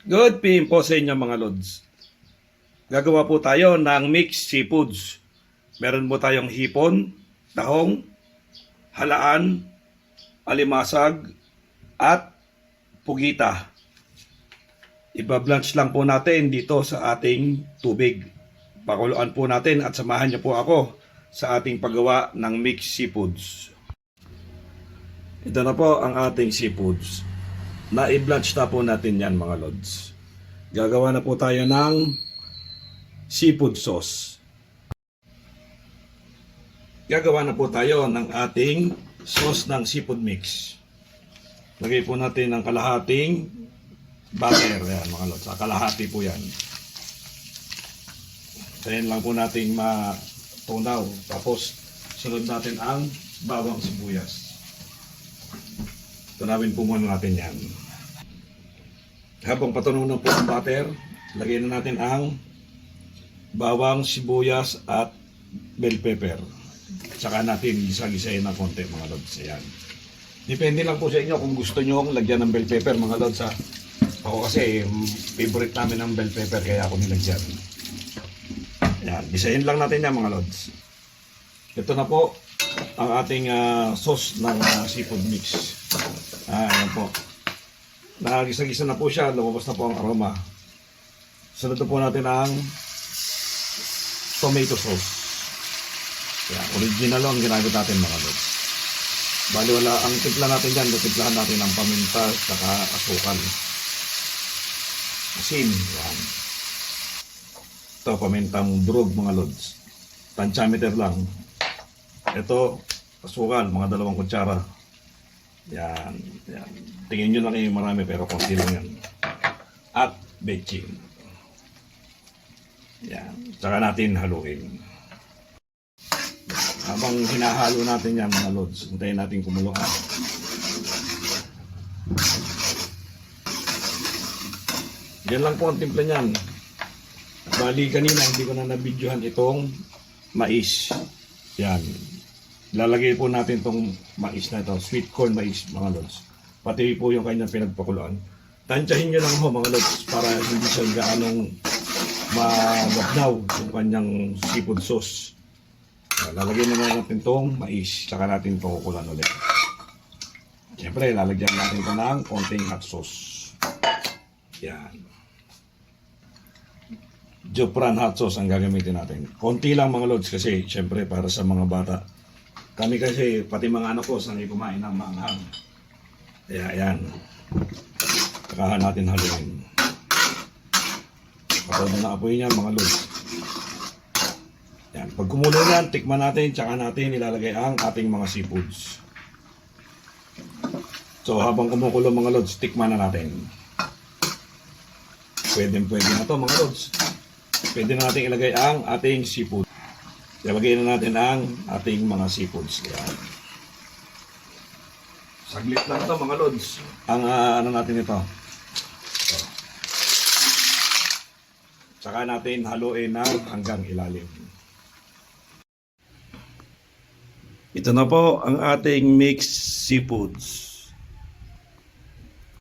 Good PM po sa inyo mga lods. Gagawa po tayo ng mixed seafoods. Meron po tayong hipon, tahong, halaan, alimasag, at pugita. Iba-blanch lang po natin dito sa ating tubig. Pakuluan po natin at samahan niyo po ako sa ating paggawa ng mixed seafoods. Ito na po ang ating seafoods. Na-i-blanch na po natin yan mga lods. Gagawa na po tayo ng seafood sauce. Gagawa na po tayo ng ating sauce ng seafood mix. Lagay po natin ng kalahating butter. Yan mga lods. Kalahati po yan. Tayin lang po natin matunaw. Tapos sunod natin ang bawang sibuyas. Tunawin po muna natin yan. Habang patununan po ang butter, lagyan na natin ang bawang, sibuyas at bell pepper. Saka natin gisa-gisahin ng konti mga lods. Ayan. Depende lang po sa inyo kung gusto nyo lagyan ng bell pepper mga lods. Ako kasi favorite namin ang bell pepper kaya ako nilagyan. Ayan. Gisahin lang natin yan mga lods. Ito na po ang ating sauce ng seafood mix. Ayan po. Nagisa-gisa na po siya, lumabas na po ang aroma. Sunod na po natin ang tomato sauce. Yan, original lang ang ginamit natin mga lods. Bali wala, ang timpla natin dyan, tiplahan natin ng paminta at asukal. Asin, yan. Ito, pamintang durog mga lods. Tantiameter lang. Ito, asukal, mga 2 kutsara. Yan, yan. Tingin nyo lang yung marami pero konti lang yan. At bechin. Yan. Tsaka natin haluin. Habang hinahalo natin yan mga lods, hintayin natin kumulo. Yan lang po ang timpla niyan. Bali kanina hindi ko na nabidyohan itong mais. Yan. Lalagay po natin itong mais na ito, sweet corn mais mga lods. Pati po yung kanyang pinagpakuluan. Tansyahin nyo lang ho mga lods para hindi siya gaanong malabnaw yung kanyang seafood sauce. Lalagyan na natin itong mais, saka natin itong kukulan ulit. Siyempre, lalagyan natin ito ng konting hot sauce. Yan. Jopran hot sauce ang gagamitin natin. Konti lang mga lods kasi siyempre para sa mga bata. Kami kasi, pati mga anak ko, sanay kumain ng maanghang. Kaya yan. Saka natin haluin. Kapag na apoy niya mga lods. Yan. Pag kumulo yan, tikman natin, tsaka natin ilalagay ang ating mga seafoods. So habang kumukulo mga lods, tikman na natin. Pwede na to mga lods. Pwede na natin ilagay ang ating seafood. Ilagay na natin ang ating mga seafoods. Yan. Saglit lang ito mga lods. Ang ano natin ito. So. Saka natin haluin na hanggang ilalim. Ito na po ang ating mixed seafoods.